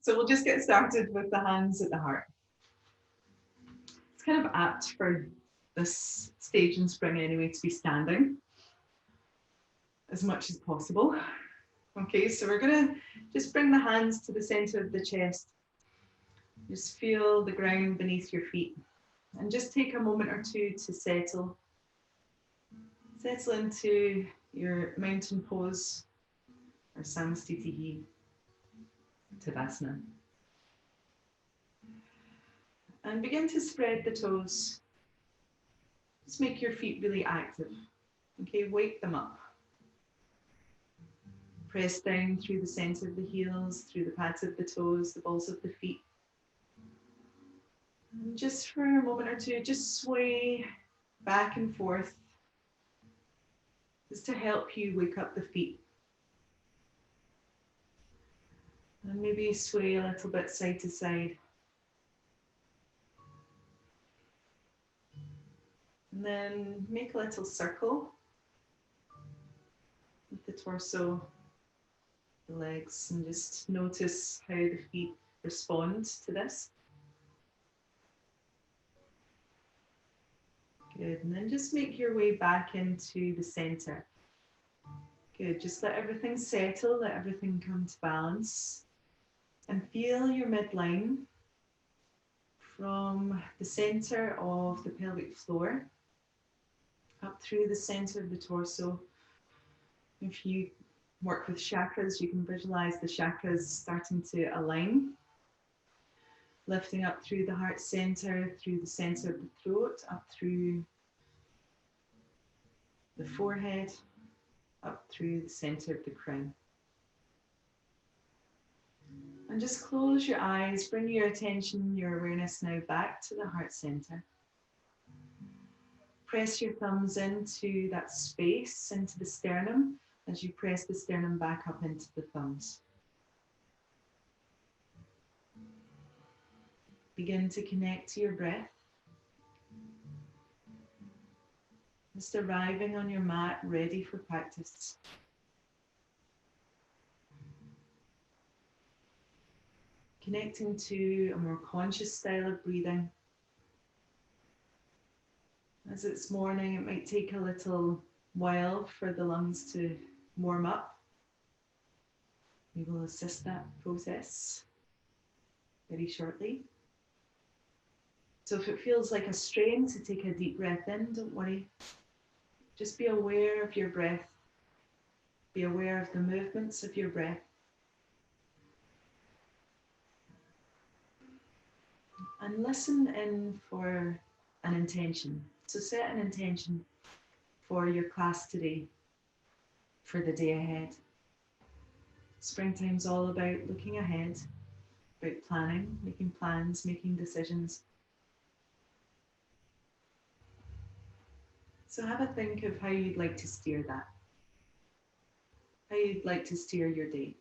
So we'll just get started with the hands at the heart. It's kind of apt for this stage in spring anyway to be standing as much as possible. Okay, so we're going to just bring the hands to the center of the chest. Just feel the ground beneath your feet and just take a moment or two to settle. Settle into your mountain pose or Samastitihi Tadasana. And begin to spread the toes. Just make your feet really active. Okay, wake them up. Press down through the center of the heels, through the pads of the toes, the balls of the feet. And just for a moment or two, just sway back and forth, just to help you wake up the feet. And maybe sway a little bit side to side. And then make a little circle with the torso, the legs, and just notice how the feet respond to this. Good, and then just make your way back into the center. Good, just let everything settle, let everything come to balance. And feel your midline from the center of the pelvic floor up through the center of the torso. If you work with chakras, you can visualize the chakras starting to align. Lifting up through the heart center, through the center of the throat, up through the forehead, up through the center of the crown. And just close your eyes, bring your attention, your awareness now back to the heart center. Press your thumbs into that space, into the sternum, as you press the sternum back up into the thumbs. Begin to connect to your breath. Just arriving on your mat, ready for practice. Connecting to a more conscious style of breathing. As it's morning, it might take a little while for the lungs to warm up. We will assist that process very shortly. So if it feels like a strain to take a deep breath in, don't worry. Just be aware of your breath. Be aware of the movements of your breath. And listen in for an intention. So set an intention for your class today, for the day ahead. Springtime's all about looking ahead, about planning, making plans, making decisions. So have a think of how you'd like to steer that, how you'd like to steer your day.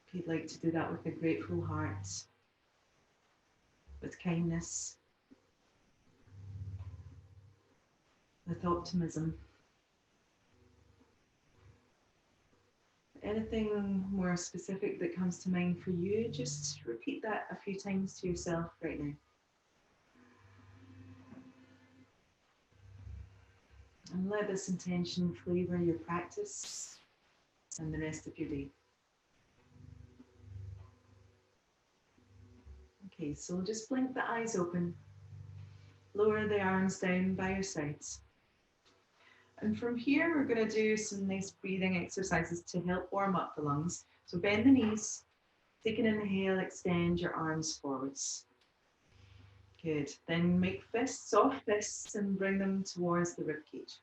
If you'd like to do that with a grateful heart, with kindness, with optimism. Anything more specific that comes to mind for you, just repeat that a few times to yourself right now. And let this intention flavor your practice and the rest of your day. Okay, so just blink the eyes open. Lower the arms down by your sides. And from here, we're going to do some nice breathing exercises to help warm up the lungs. So bend the knees, take an inhale, extend your arms forwards. Good. Then make fists, soft fists, and bring them towards the ribcage.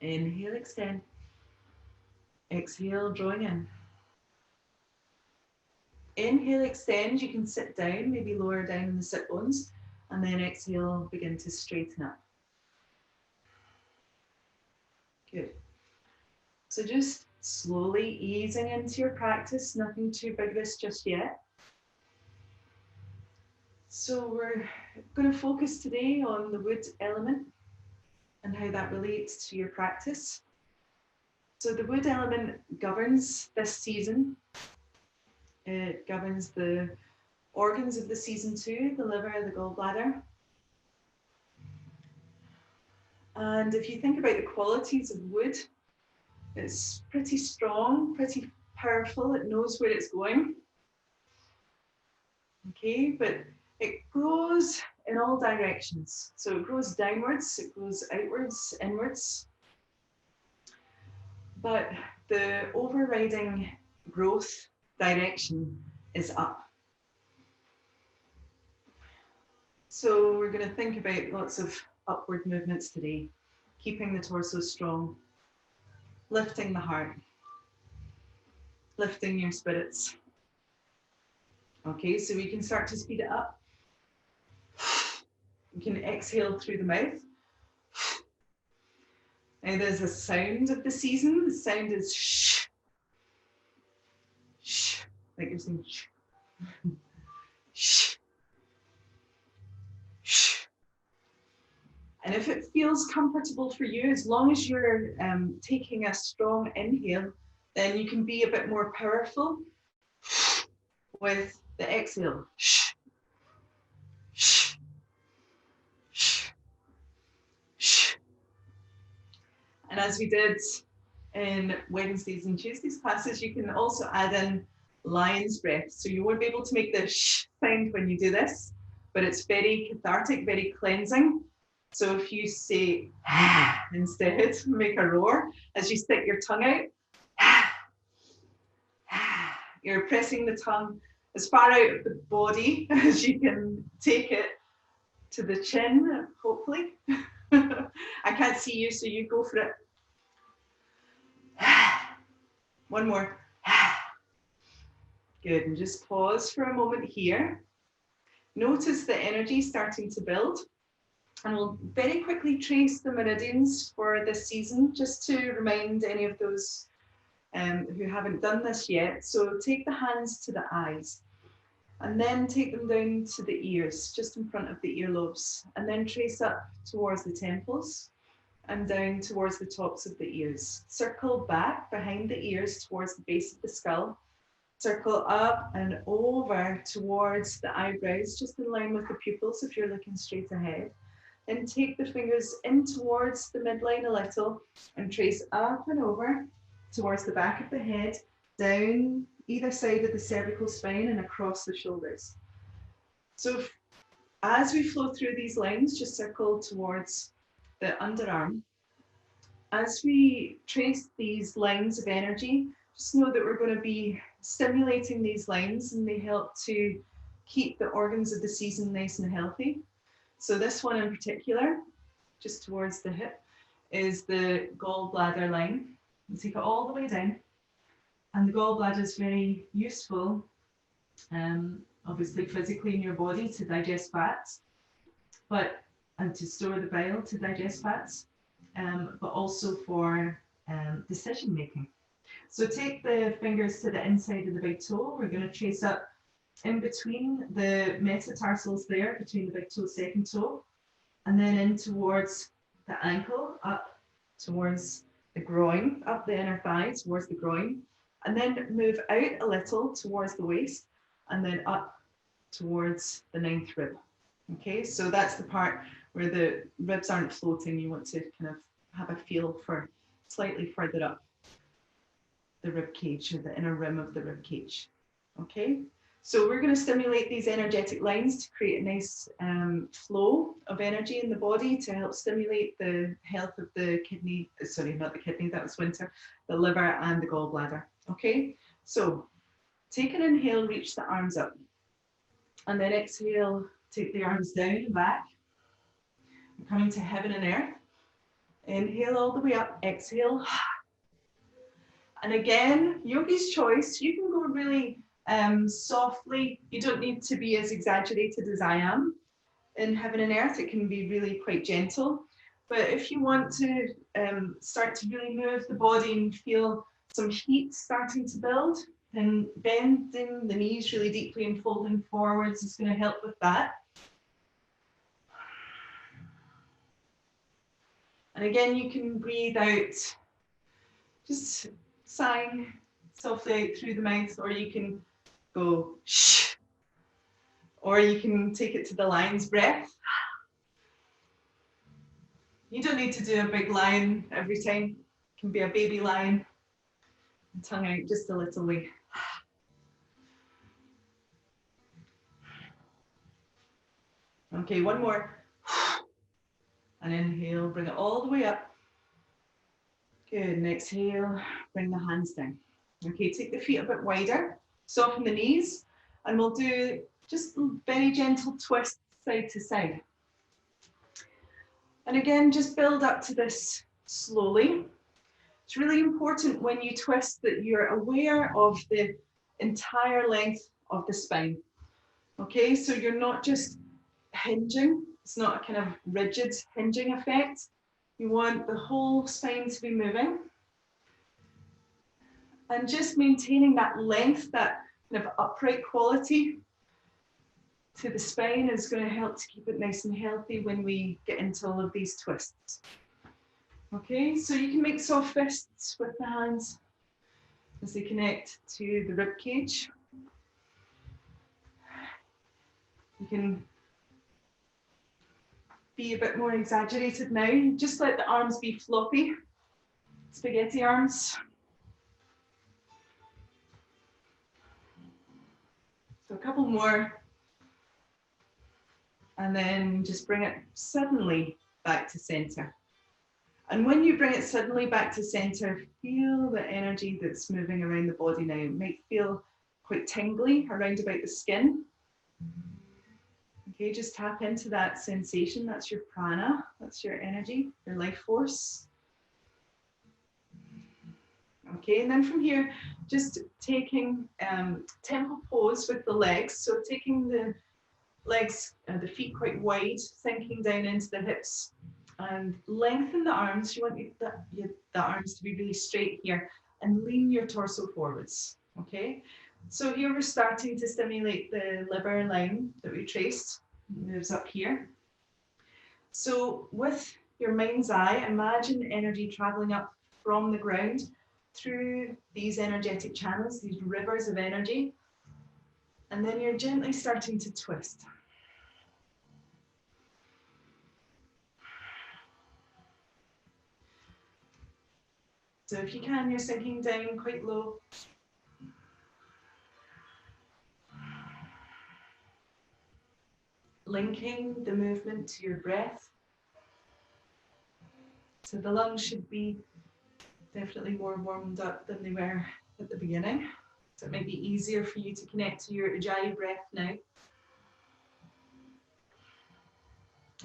Inhale, extend. Exhale, drawing in. Inhale, extend. You can sit down, maybe lower down in the sit bones, and then exhale, begin to straighten up. Good. So just slowly easing into your practice, nothing too vigorous just yet. So we're going to focus today on the wood element how that relates to your practice. So the wood element governs this season. It governs the organs of the season too, the liver, the gallbladder. And if you think about the qualities of wood, it's pretty strong, pretty powerful. It knows where it's going. Okay, but it grows in all directions. So it grows downwards, it grows outwards, inwards. But the overriding growth direction is up. So we're going to think about lots of upward movements today, keeping the torso strong, lifting the heart, lifting your spirits. Okay, so we can start to speed it up. You can exhale through the mouth. Now there's a sound of the season. The sound is shh, shh, like you're saying shh, shh, shh. And if it feels comfortable for you, as long as you're taking a strong inhale, then you can be a bit more powerful with the exhale. Shh, shh, shh, shh. And as we did in Wednesdays and Tuesdays classes, you can also add in lion's breath. So you won't be able to make the shh sound when you do this, but it's very cathartic, very cleansing. So if you say instead, make a roar as you stick your tongue out. You're pressing the tongue as far out of the body as you can take it to the chin, hopefully. I can't see you, so you go for it. One more. Good, and just pause for a moment here. Notice the energy starting to build. And we'll very quickly trace the meridians for this season, just to remind any of those who haven't done this yet. So take the hands to the eyes, and then take them down to the ears, just in front of the earlobes, and then trace up towards the temples and down towards the tops of the ears. Circle back behind the ears towards the base of the skull. Circle up and over towards the eyebrows, just in line with the pupils if you're looking straight ahead. Then take the fingers in towards the midline a little and trace up and over towards the back of the head, down either side of the cervical spine and across the shoulders. So as we flow through these lines, just circle towards the underarm. As we trace these lines of energy, just know that we're going to be stimulating these lines, and they help to keep the organs of the season nice and healthy. So this one in particular, just towards the hip, is the gallbladder line. You take it all the way down, and the gallbladder is very useful, obviously physically in your body to digest fats, and to store the bile to digest fats, but also for decision making. So take the fingers to the inside of the big toe. We're going to trace up in between the metatarsals there, between the big toe, second toe, and then in towards the ankle, up towards the groin, up the inner thigh towards the groin, and then move out a little towards the waist, and then up towards the ninth rib. Okay, so that's the part where the ribs aren't floating. You want to kind of have a feel for slightly further up the rib cage, or the inner rim of the rib cage. Okay, so we're going to stimulate these energetic lines to create a nice flow of energy in the body to help stimulate the health of the kidney, sorry, not the kidney, that was winter, the liver and the gallbladder. Okay, so take an inhale, reach the arms up, and then exhale, take the arms down and back. We're coming to heaven and earth. Inhale all the way up, exhale. And again, yogi's choice. You can go really softly. You don't need to be as exaggerated as I am. In heaven and earth, it can be really quite gentle. But if you want to start to really move the body and feel some heat starting to build, then bending the knees really deeply and folding forwards is going to help with that. And again, you can breathe out, just sighing softly out through the mouth, or you can go shh, or you can take it to the lion's breath. You don't need to do a big lion every time. It can be a baby lion. Tongue out just a little way. Okay, one more. And inhale, bring it all the way up. Good, and exhale, bring the hands down. Okay, take the feet a bit wider, soften the knees, and we'll do just very gentle twists side to side. And again, just build up to this slowly. It's really important when you twist that you're aware of the entire length of the spine. Okay, so you're not just hinging, it's not a kind of rigid hinging effect. You want the whole spine to be moving. And just maintaining that length, that kind of upright quality to the spine is going to help to keep it nice and healthy when we get into all of these twists. Okay, so you can make soft fists with the hands as they connect to the rib cage. You can be a bit more exaggerated now. Just let the arms be floppy, spaghetti arms. So a couple more. And then just bring it suddenly back to center. And when you bring it suddenly back to center, feel the energy that's moving around the body now. It might feel quite tingly around about the skin. Okay, just tap into that sensation. That's your prana, that's your energy, your life force. Okay, and then from here, just taking temple pose with the legs. So taking the legs, the feet quite wide, sinking down into the hips, and lengthen the arms. You want the arms to be really straight here, and lean your torso forwards. Okay, so here we're starting to stimulate the liver line that we traced. It moves up here. So with your mind's eye, imagine energy traveling up from the ground through these energetic channels, these rivers of energy, and then you're gently starting to twist. So if you can, you're sinking down quite low. Linking the movement to your breath. So the lungs should be definitely more warmed up than they were at the beginning. So it might be easier for you to connect to your Ujjayi breath now.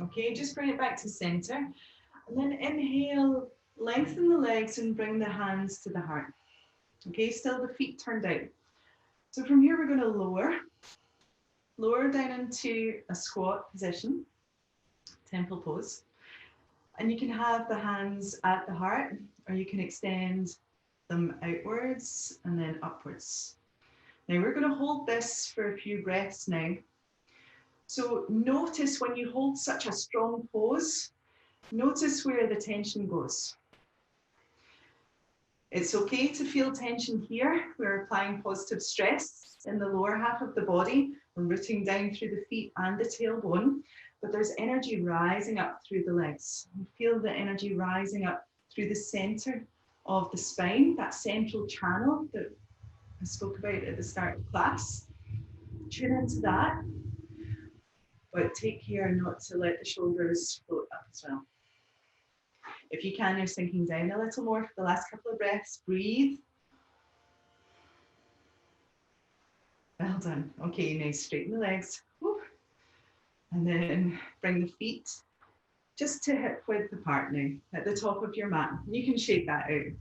Okay, just bring it back to center. And then inhale, lengthen the legs and bring the hands to the heart. Okay, still the feet turned out. So from here, we're going to lower down into a squat position, temple pose. And you can have the hands at the heart, or you can extend them outwards and then upwards. Now we're going to hold this for a few breaths now. So notice when you hold such a strong pose, notice where the tension goes. It's okay to feel tension here. We're applying positive stress in the lower half of the body. We're rooting down through the feet and the tailbone, but there's energy rising up through the legs. You feel the energy rising up through the center of the spine, that central channel that I spoke about at the start of class. Tune into that, but take care not to let the shoulders float up as well. If you can, you're sinking down a little more for the last couple of breaths. Breathe. Well done. Okay, now straighten the legs. Woo. And then bring the feet just to hip width apart now, at the top of your mat. You can shake that out.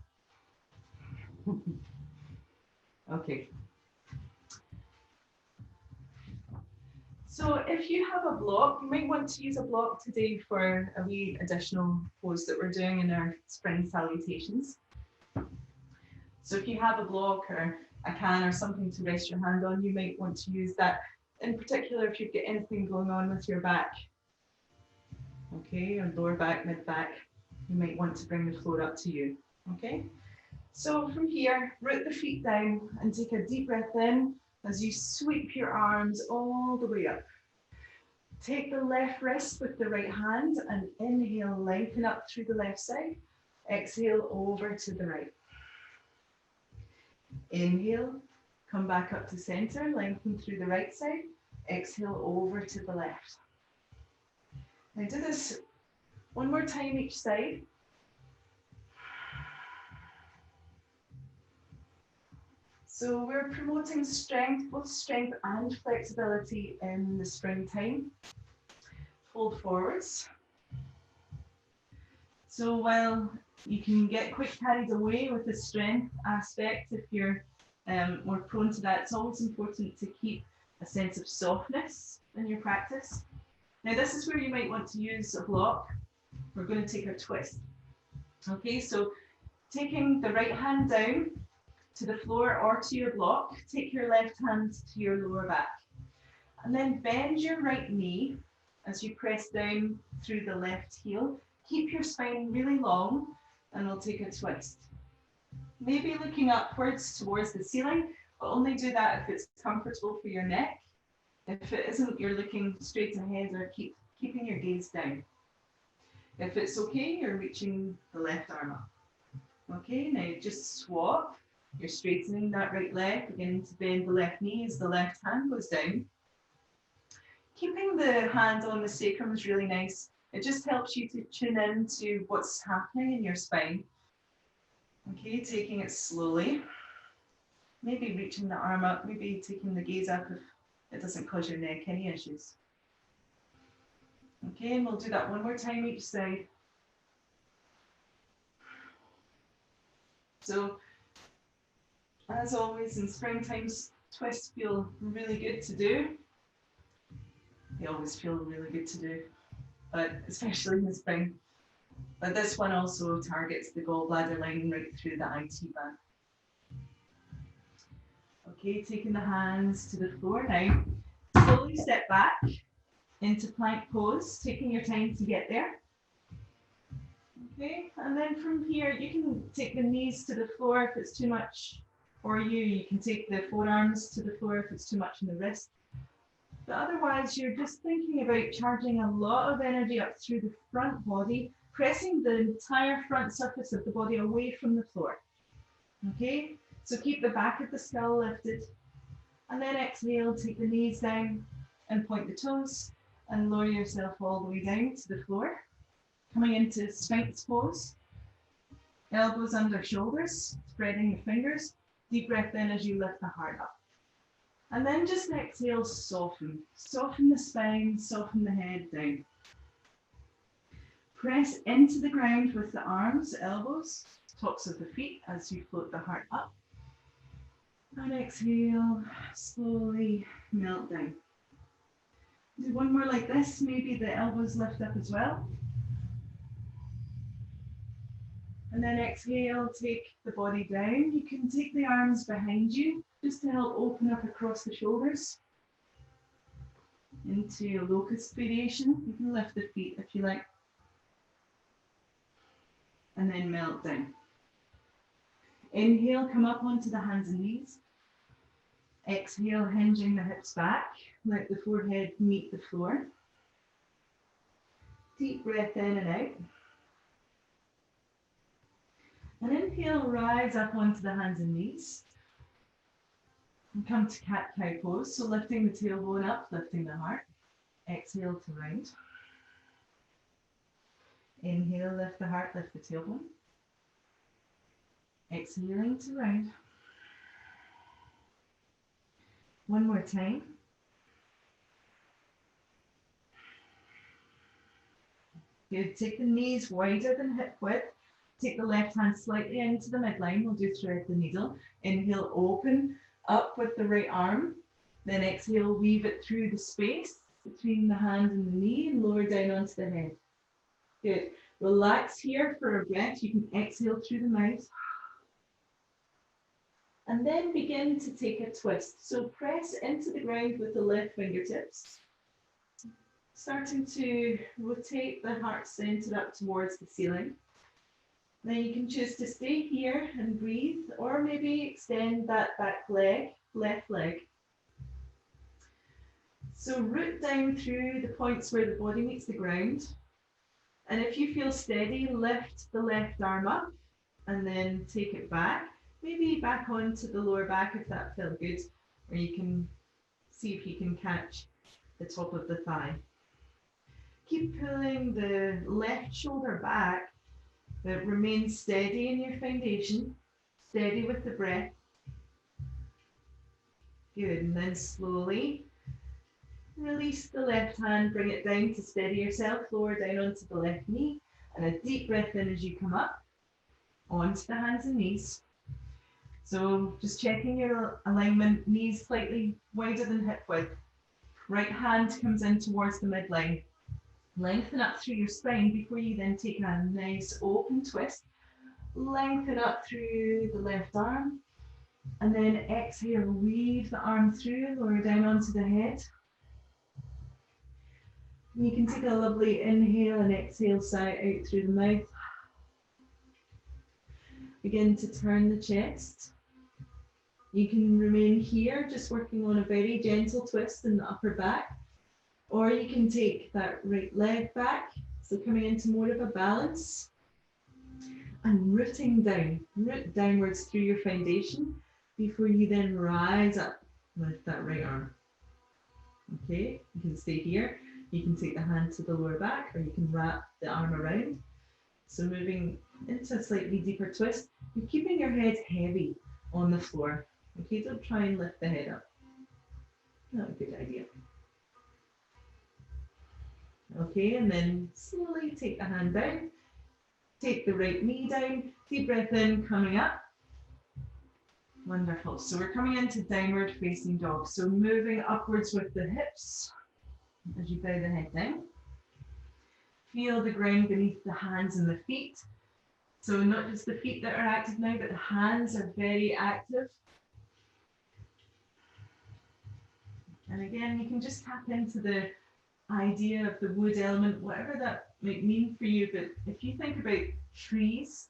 Okay. So if you have a block, you might want to use a block today for a wee additional pose that we're doing in our spring salutations. So if you have a block or a can or something to rest your hand on, you might want to use that. In particular, if you've got anything going on with your back. Okay, or lower back, mid back. you might want to bring the floor up to you. Okay? So from here, root the feet down and take a deep breath in as you sweep your arms all the way up. Take the left wrist with the right hand and inhale, lengthen up through the left side. Exhale over to the right. Inhale, come back up to center, lengthen through the right side. Exhale over to the left. Now do this one more time each side. So we're promoting strength, both strength and flexibility in the springtime. Fold forwards. So while you can get quite carried away with the strength aspect, if you're more prone to that, it's always important to keep a sense of softness in your practice. Now this is where you might want to use a block. We're going to take a twist. Okay, so taking the right hand down to the floor or to your block, take your left hand to your lower back. And then bend your right knee as you press down through the left heel. Keep your spine really long and we'll take a twist. Maybe looking upwards towards the ceiling, but only do that if it's comfortable for your neck. If it isn't, you're looking straight ahead or keeping your gaze down. If it's okay, you're reaching the left arm up. Okay, now just swap. You're straightening that right leg, beginning to bend the left knee as the left hand goes down. Keeping the hand on the sacrum is really nice. It just helps you to tune in to what's happening in your spine. Okay, taking it slowly. Maybe reaching the arm up, maybe taking the gaze up if it doesn't cause your neck any issues. Okay, and we'll do that one more time each side. So, as always, in springtime, twists feel really good to do. They always feel really good to do, but especially in the spring. But this one also targets the gallbladder line right through the IT band. Okay, taking the hands to the floor now. Slowly step back into plank pose, taking your time to get there. Okay, and then from here, you can take the knees to the floor if it's too much for you. You can take the forearms to the floor if it's too much in the wrist. But otherwise, you're just thinking about charging a lot of energy up through the front body, pressing the entire front surface of the body away from the floor. Okay, so keep the back of the skull lifted. And then exhale, take the knees down and point the toes and lower yourself all the way down to the floor. Coming into Sphinx pose. Elbows under shoulders, spreading the fingers. Deep breath in as you lift the heart up. And then just exhale, soften. Soften the spine, soften the head down. Press into the ground with the arms, elbows, tops of the feet as you float the heart up. And exhale, slowly melt down. Do one more like this, maybe the elbows lift up as well. And then exhale, take the body down. You can take the arms behind you just to help open up across the shoulders into a locust variation. You can lift the feet if you like. And then melt down. Inhale, come up onto the hands and knees. Exhale, hinging the hips back. Let the forehead meet the floor. Deep breath in and out. And inhale, rise up onto the hands and knees. And come to cat-cow pose. So lifting the tailbone up, lifting the heart. Exhale to round. Inhale, lift the heart, lift the tailbone. Exhaling to round. One more time. Good. Take the knees wider than hip width. Take the left hand slightly into the midline. We'll do thread the needle. Inhale, open up with the right arm. Then exhale, weave it through the space between the hand and the knee and lower down onto the head. Good. Relax here for a breath. You can exhale through the mouth. And then begin to take a twist. So press into the ground with the left fingertips. Starting to rotate the heart center up towards the ceiling. Now you can choose to stay here and breathe, or maybe extend that back leg, left leg. So root down through the points where the body meets the ground. And if you feel steady, lift the left arm up and then take it back. Maybe back onto the lower back if that felt good, or you can see if you can catch the top of the thigh. Keep pulling the left shoulder back, but remain steady in your foundation, steady with the breath. Good, and then slowly release the left hand, bring it down to steady yourself, lower down onto the left knee, and a deep breath in as you come up onto the hands and knees. So just checking your alignment, knees slightly wider than hip width. Right hand comes in towards the midline. Lengthen up through your spine before you then take a nice open twist. Lengthen up through the left arm, and then exhale, weave the arm through, lower down onto the head. You can take a lovely inhale and exhale sigh out through the mouth. Begin to turn the chest. You can remain here, just working on a very gentle twist in the upper back, or you can take that right leg back, so coming into more of a balance, and rooting down, root downwards through your foundation before you then rise up with that right arm. Okay, you can stay here. You can take the hand to the lower back, or you can wrap the arm around. So moving into a slightly deeper twist, you're keeping your head heavy on the floor. Okay, don't try and lift the head up. Not a good idea. Okay, and then slowly take the hand down. Take the right knee down. Deep breath in, coming up. Wonderful. So we're coming into downward facing dog. So moving upwards with the hips as you bow the head down. Feel the ground beneath the hands and the feet. So not just the feet that are active now, but the hands are very active. And again, you can just tap into the idea of the wood element, whatever that might mean for you. But if you think about trees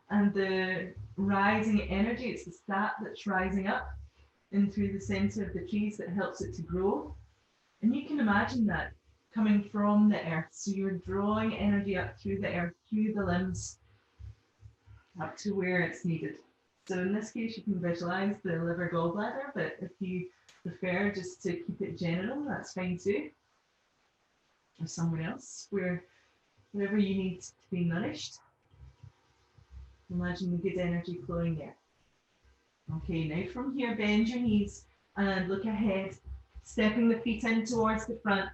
and the rising energy, it's the sap that's rising up in through the center of the trees that helps it to grow. And you can imagine that coming from the earth. So you're drawing energy up through the earth, through the limbs, up to where it's needed. So in this case, you can visualize the liver gallbladder, but if you prefer just to keep it general, that's fine too. Or somewhere else, wherever you need to be nourished. Imagine the good energy flowing there. Okay, now from here, bend your knees and look ahead, stepping the feet in towards the front.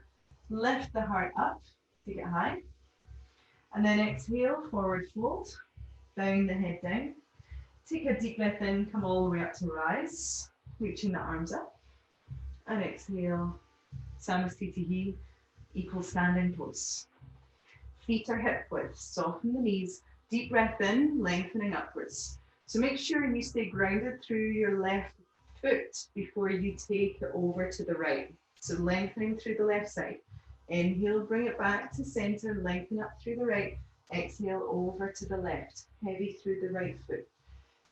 Lift the heart up, take it high. And then exhale, forward fold, bowing the head down. Take a deep breath in, come all the way up to rise, reaching the arms up. And exhale, Samasthiti, equal standing pose. Feet are hip width, soften the knees, deep breath in, lengthening upwards. So make sure you stay grounded through your left foot before you take it over to the right. So lengthening through the left side. Inhale, bring it back to center, lengthen up through the right. Exhale, over to the left, heavy through the right foot.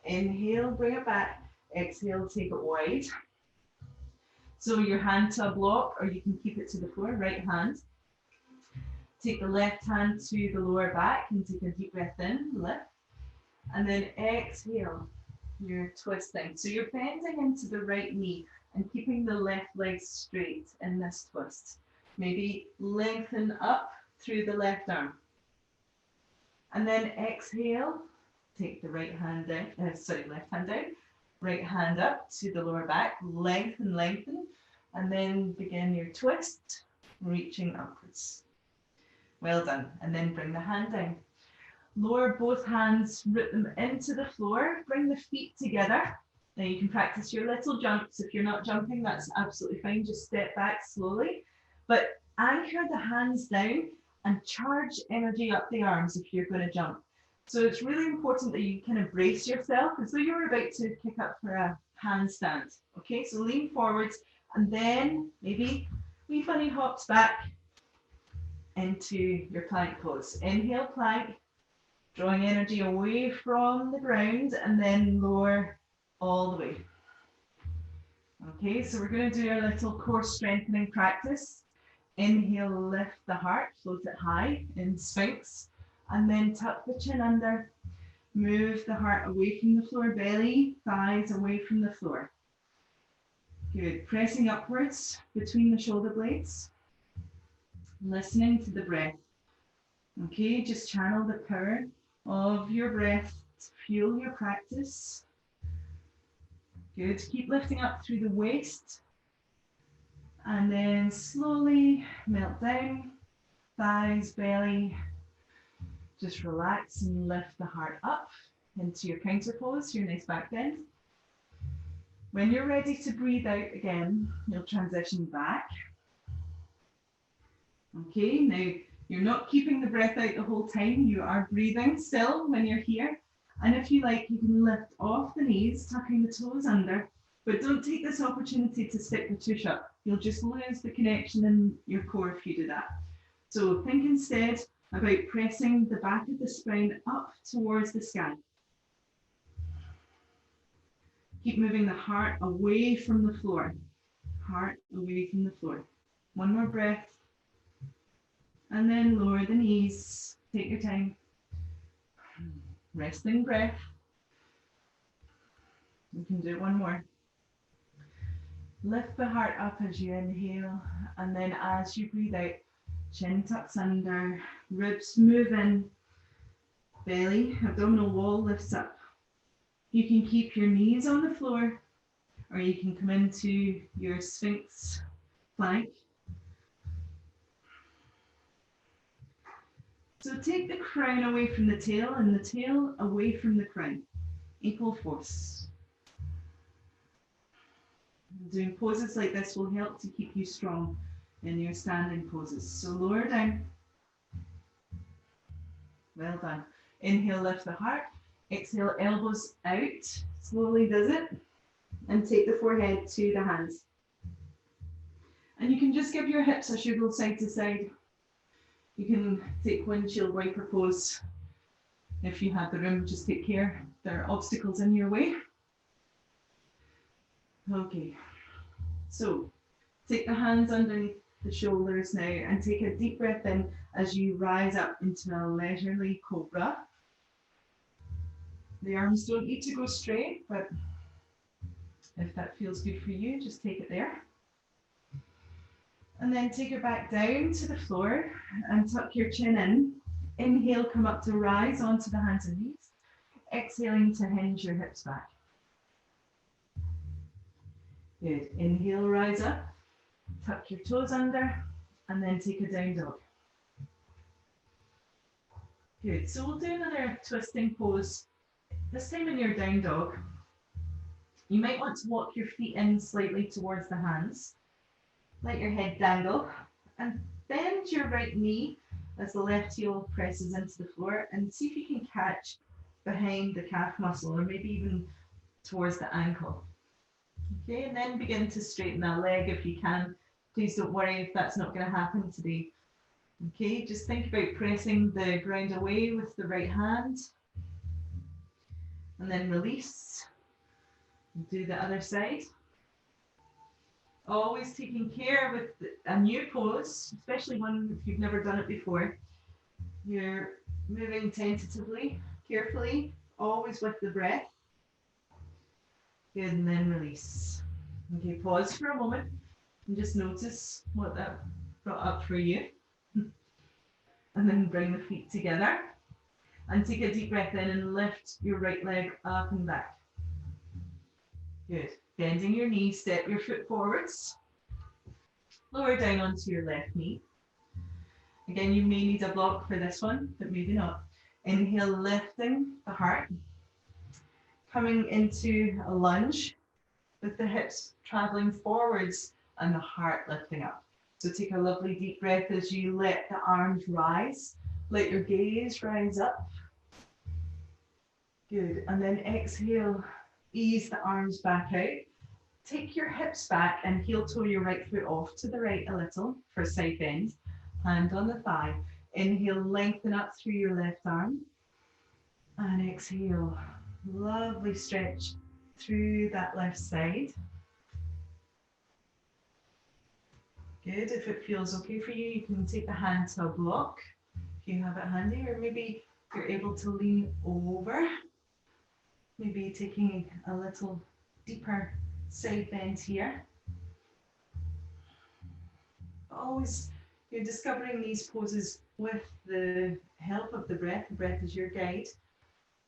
Inhale, bring it back. Exhale, take it wide. So your hand to a block, or you can keep it to the floor, right hand. Take the left hand to the lower back and take a deep breath in, lift. And then exhale, you're twisting. So you're bending into the right knee and keeping the left leg straight in this twist. Maybe lengthen up through the left arm. And then exhale, take the right hand down, left hand down, right hand up to the lower back, lengthen, lengthen, and then begin your twist, reaching upwards. Well done. And then bring the hand down. Lower both hands, root them into the floor, bring the feet together. Now you can practice your little jumps. If you're not jumping, that's absolutely fine. Just step back slowly, but anchor the hands down and charge energy up the arms if you're going to jump. So it's really important that you kind of brace yourself as though you're about to kick up for a handstand. Okay, so lean forwards and then maybe wee funny hops back into your plank pose. Inhale, plank, Drawing energy away from the ground and then lower all the way. Okay, so we're going to do a little core strengthening practice. Inhale, lift the heart, float it high in Sphinx, and then tuck the chin under. Move the heart away from the floor, belly, thighs away from the floor. Good. Pressing upwards between the shoulder blades. Listening to the breath. Okay, just channel the power of your breath to fuel your practice. Good. Keep lifting up through the waist. And then slowly melt down. Thighs, belly. Just relax and lift the heart up into your counter pose, your nice back bend. When you're ready to breathe out again, you'll transition back. Okay, now you're not keeping the breath out the whole time. You are breathing still when you're here. And if you like, you can lift off the knees, tucking the toes under, but don't take this opportunity to stick the tush up. You'll just lose the connection in your core if you do that. So think instead about pressing the back of the spine up towards the sky. Keep moving the heart away from the floor. Heart away from the floor. One more breath. And then lower the knees. Take your time. Resting breath. You can do one more. Lift the heart up as you inhale. And then as you breathe out, chin tucks under, ribs move in, belly, abdominal wall lifts up. You can keep your knees on the floor, or you can come into your Sphinx plank. So take the crown away from the tail and the tail away from the crown. Equal force. Doing poses like this will help to keep you strong in your standing poses. So lower down. Well done. Inhale, lift the heart. Exhale, elbows out. Slowly does it. And take the forehead to the hands. And you can just give your hips a shuggle side to side. You can take windshield wiper pose. If you have the room, just take care. There are obstacles in your way. Okay. So take the hands underneath the shoulders now and take a deep breath in as you rise up into a leisurely cobra. The arms don't need to go straight, but if that feels good for you, just take it there. And then take it back down to the floor and tuck your chin in. Inhale, come up to rise onto the hands and knees. Exhaling to hinge your hips back. Good. Inhale, rise up. Tuck your toes under and then take a down dog. Good. So we'll do another twisting pose. This time in your down dog, you might want to walk your feet in slightly towards the hands. Let your head dangle and bend your right knee as the left heel presses into the floor and see if you can catch behind the calf muscle or maybe even towards the ankle. Okay, and then begin to straighten that leg if you can. Please don't worry if that's not going to happen today. Okay, just think about pressing the ground away with the right hand. And then release. Do the other side. Always taking care with a new pose, especially one if you've never done it before. You're moving tentatively, carefully, always with the breath. Good, and then release. Okay, pause for a moment and just notice what that brought up for you. And then bring the feet together. And take a deep breath in and lift your right leg up and back. Good. Bending your knee, step your foot forwards. Lower down onto your left knee. Again, you may need a block for this one, but maybe not. Inhale, lifting the heart. Coming into a lunge with the hips traveling forwards and the heart lifting up. So take a lovely deep breath as you let the arms rise. Let your gaze rise up. Good. And then exhale, ease the arms back out. Take your hips back and heel toe your right foot off to the right a little for side bend. Hand on the thigh. Inhale, lengthen up through your left arm. And exhale. Lovely stretch through that left side. Good. If it feels okay for you, you can take the hand to a block if you have it handy, or maybe you're able to lean over. Maybe taking a little deeper side bend here. Always, you're discovering these poses with the help of the breath. The breath is your guide.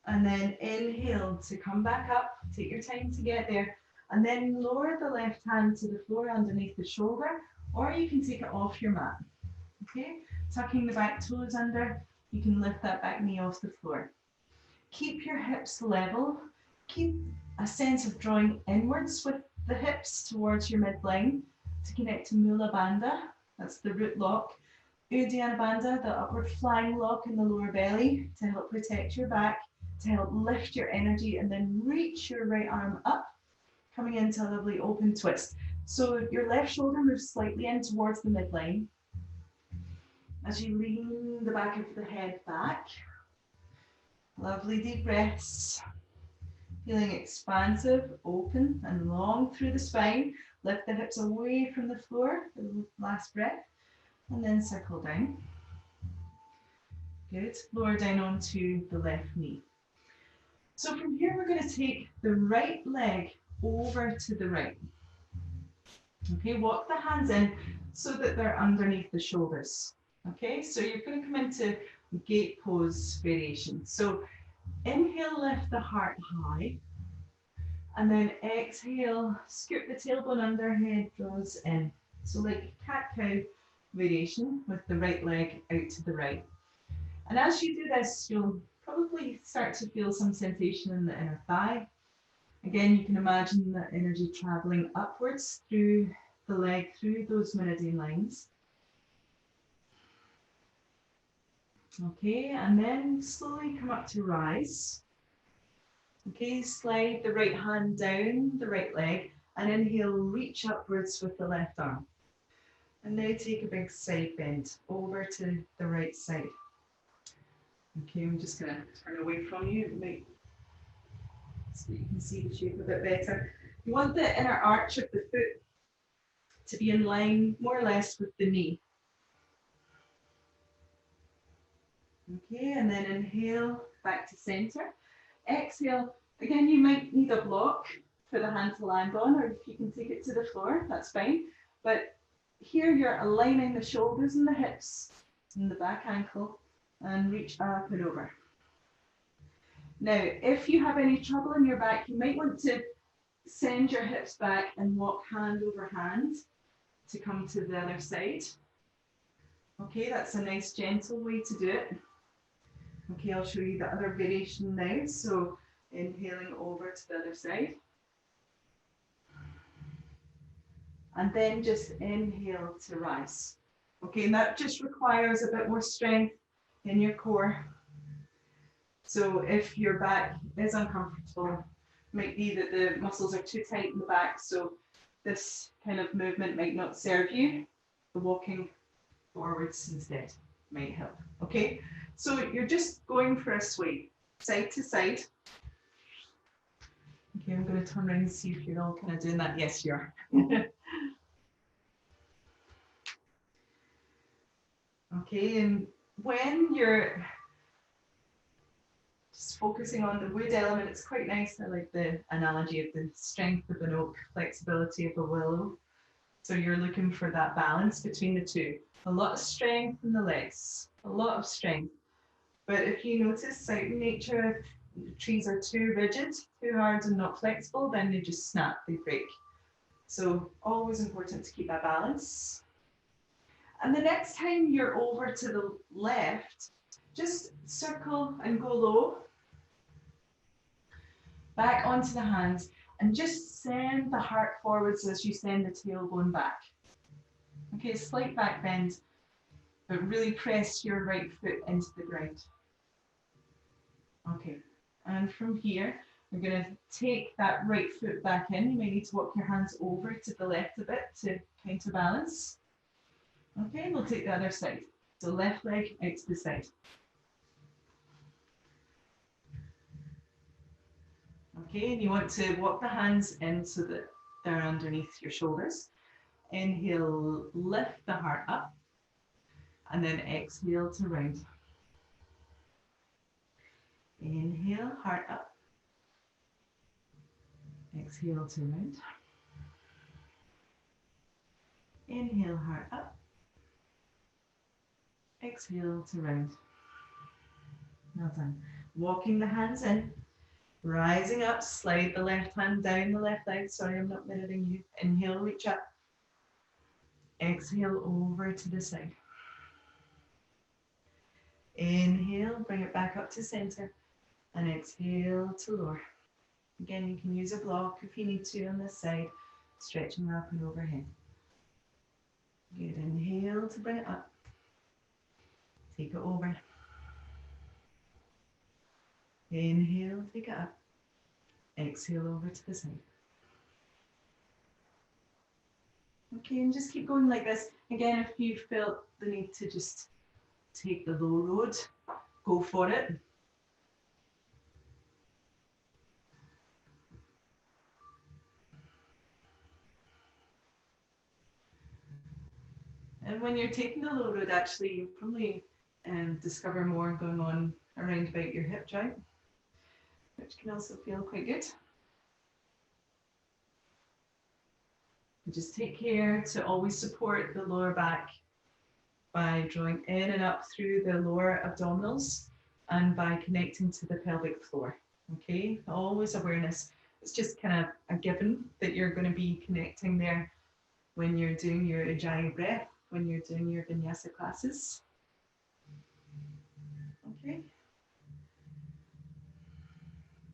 And then inhale to come back up. Take your time to get there. And then lower the left hand to the floor underneath the shoulder, or you can take it off your mat. Okay, tucking the back toes under, you can lift that back knee off the floor. Keep your hips level. Keep a sense of drawing inwards with the hips towards your midline to connect to Mula Bandha. That's the root lock. Uddiyana Bandha, the upward flying lock in the lower belly to help protect your back, to help lift your energy, and then reach your right arm up, coming into a lovely open twist. So your left shoulder moves slightly in towards the midline. As you lean the back of the head back, lovely deep breaths, feeling expansive, open and long through the spine. Lift the hips away from the floor, the last breath, and then circle down. Good, lower down onto the left knee. So from here, we're going to take the right leg over to the right. Okay, walk the hands in so that they're underneath the shoulders. Okay, so you're going to come into gate pose variation. So inhale, lift the heart high. And then exhale, scoop the tailbone under, head draws in. So like cat-cow variation with the right leg out to the right. And as you do this, you'll probably start to feel some sensation in the inner thigh. Again, you can imagine the energy traveling upwards through the leg, through those meridian lines. Okay, and then slowly come up to rise. Okay, slide the right hand down the right leg and inhale, reach upwards with the left arm. And now take a big side bend over to the right side. Okay, I'm just going to turn away from you, so you can see the shape a bit better. You want the inner arch of the foot to be in line more or less with the knee. Okay, and then inhale back to center. Exhale, again you might need a block for the hand to land on, or if you can take it to the floor, that's fine. But here you're aligning the shoulders and the hips and the back ankle and reach up and over. Now, if you have any trouble in your back, you might want to send your hips back and walk hand over hand to come to the other side. Okay, that's a nice gentle way to do it. Okay, I'll show you the other variation now. So inhaling over to the other side. And then just inhale to rise. Okay, and that just requires a bit more strength in your core. So if your back is uncomfortable, it might be that the muscles are too tight in the back, so this kind of movement might not serve you. The walking forwards instead might help. Okay, so you're just going for a sway, side to side. Okay, I'm going to turn around and see if you're all kind of doing that. Yes, you are. Okay, and when you're just focusing on the wood element, it's quite nice. I like the analogy of the strength of an oak, flexibility of a willow. So you're looking for that balance between the two. A lot of strength in the legs, a lot of strength. But if you notice out in nature, if the trees are too rigid, too hard and not flexible, then they just snap, they break. So always important to keep that balance. And the next time you're over to the left, just circle and go low, back onto the hands, and just send the heart forwards as you send the tailbone back. Okay, slight back bend, but really press your right foot into the ground. Okay, and from here, we're going to take that right foot back in. You may need to walk your hands over to the left a bit to counterbalance. Okay, we'll take the other side. So left leg out to the side. Okay, and you want to walk the hands in so that they're underneath your shoulders. Inhale, lift the heart up, and then exhale to round. Inhale, heart up. Exhale to round. Inhale, heart up. Exhale to round. Well done. Walking the hands in, rising up, slide the left hand down the left leg. Sorry, I'm not mirroring you. Inhale, reach up. Exhale over to the side. Inhale, bring it back up to center. And exhale to lower. Again, you can use a block if you need to on this side, stretching up and overhead. Good. Inhale to bring it up. Take it over. Inhale, take it up. Exhale over to the side. Okay, and just keep going like this. Again, if you felt the need to just take the low road, go for it. And when you're taking the low road, actually, you'll probably discover more going on around about your hip joint, which can also feel quite good. And just take care to always support the lower back by drawing in and up through the lower abdominals and by connecting to the pelvic floor. Okay, always awareness. It's just kind of a given that you're going to be connecting there when you're doing your Ujjayi breath, when you're doing your vinyasa classes. Okay.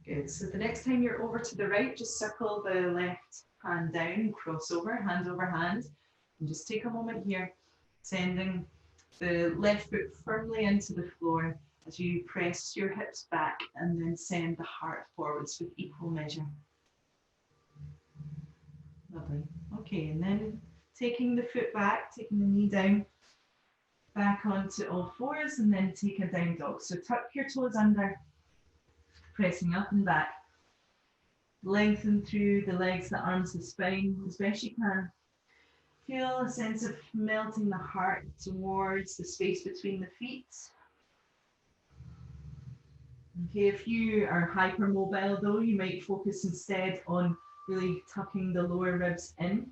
Good. So the next time you're over to the right, just circle the left hand down, cross over, hand over hand, and just take a moment here, sending the left foot firmly into the floor as you press your hips back and then send the heart forwards with equal measure. Lovely. Okay, and then taking the foot back, taking the knee down, back onto all fours, and then take a down dog. So tuck your toes under, pressing up and back. Lengthen through the legs, the arms, the spine as best you can. Feel a sense of melting the heart towards the space between the feet. Okay, if you are hypermobile though, you might focus instead on really tucking the lower ribs in.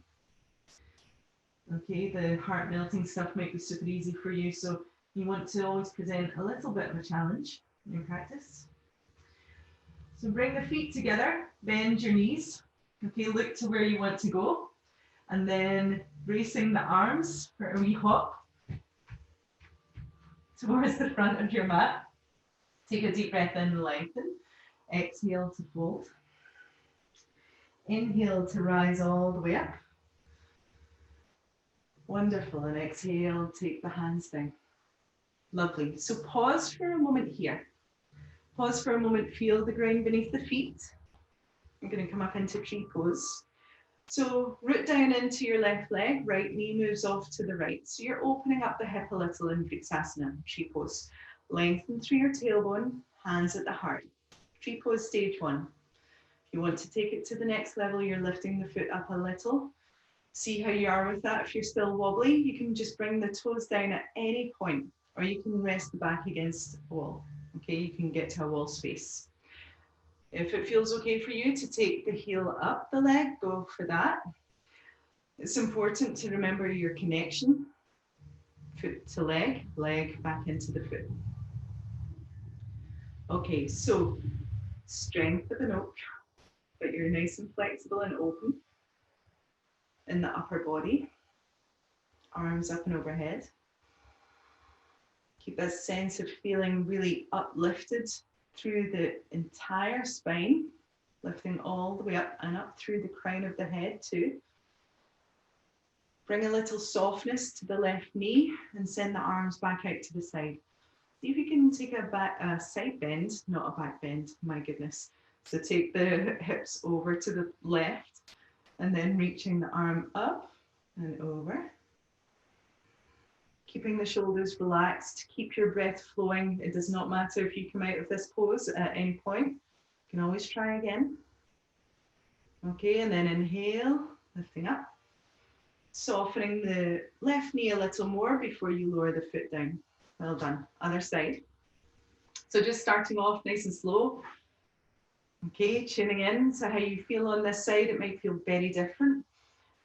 Okay, the heart melting stuff might be super easy for you, so you want to always present a little bit of a challenge in your practice. So bring the feet together, bend your knees. Okay, look to where you want to go. And then bracing the arms for a wee hop towards the front of your mat. Take a deep breath in and lengthen. Exhale to fold. Inhale to rise all the way up. Wonderful. And exhale, take the hands down. Lovely. So pause for a moment here. Pause for a moment, feel the ground beneath the feet. I'm going to come up into tree pose. So root down into your left leg, right knee moves off to the right. So you're opening up the hip a little in Vritsasana, tree pose. Lengthen through your tailbone, hands at the heart. Tree pose stage 1. If you want to take it to the next level, you're lifting the foot up a little. See how you are with that. If you're still wobbly, you can just bring the toes down at any point, or you can rest the back against a wall. Okay, you can get to a wall space. If it feels okay for you to take the heel up the leg, go for that. It's important to remember your connection. Foot to leg, leg back into the foot. Okay, so strength of an oak, but you're nice and flexible and open in the upper body. Arms up and overhead. Keep that sense of feeling really uplifted through the entire spine, lifting all the way up and up through the crown of the head too. Bring a little softness to the left knee and send the arms back out to the side. See if you can take a side bend, not a back bend, my goodness. So take the hips over to the left and then reaching the arm up and over. Keeping the shoulders relaxed, keep your breath flowing. It does not matter if you come out of this pose at any point. You can always try again. Okay, and then inhale, lifting up. Softening the left knee a little more before you lower the foot down. Well done. Other side. So just starting off nice and slow. Okay, tuning in. So how you feel on this side, it might feel very different,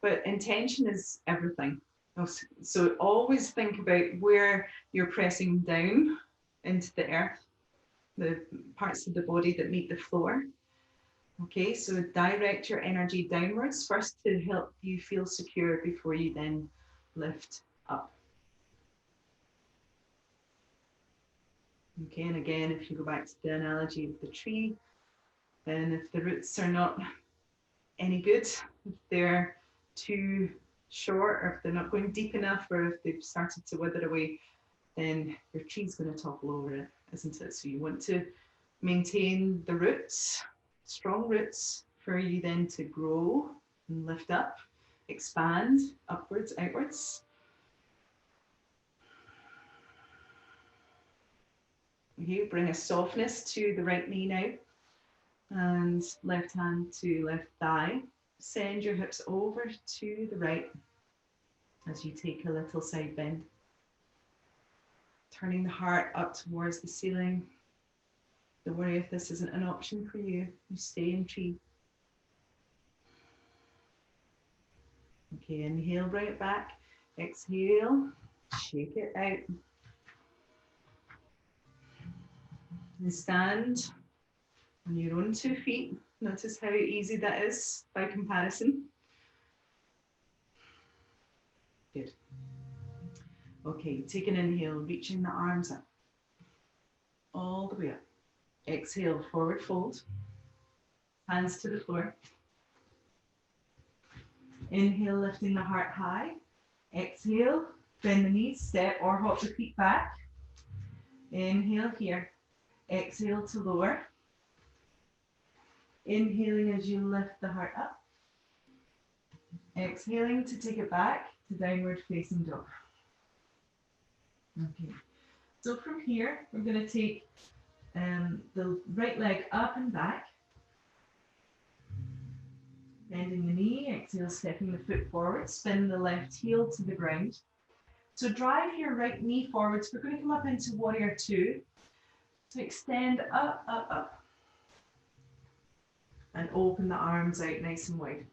but intention is everything. So always think about where you're pressing down into the earth, the parts of the body that meet the floor. Okay, so direct your energy downwards first to help you feel secure before you then lift up. Okay, and again, if you go back to the analogy of the tree, then if the roots are not any good, if they're too short, or if they're not going deep enough, or if they've started to wither away, then your tree's going to topple over it, isn't it? So you want to maintain the roots, strong roots, for you then to grow and lift up, expand upwards, outwards. Okay, bring a softness to the right knee now, and left hand to left thigh. Send your hips over to the right as you take a little side bend. Turning the heart up towards the ceiling. Don't worry if this isn't an option for you. You stay in tree. Okay, inhale, bring it back. Exhale, shake it out. And stand on your own 2 feet. Notice how easy that is by comparison. Good. Okay, take an inhale, reaching the arms up. All the way up. Exhale, forward fold. Hands to the floor. Inhale, lifting the heart high. Exhale, bend the knees, step or hop the feet back. Inhale here. Exhale to lower. Inhaling as you lift the heart up. Exhaling to take it back to downward facing dog. Okay. So from here, we're going to take the right leg up and back. Bending the knee, exhale, stepping the foot forward, spin the left heel to the ground. So drive your right knee forwards. We're going to come up into warrior 2. So extend up, up, up. And open the arms out nice and wide.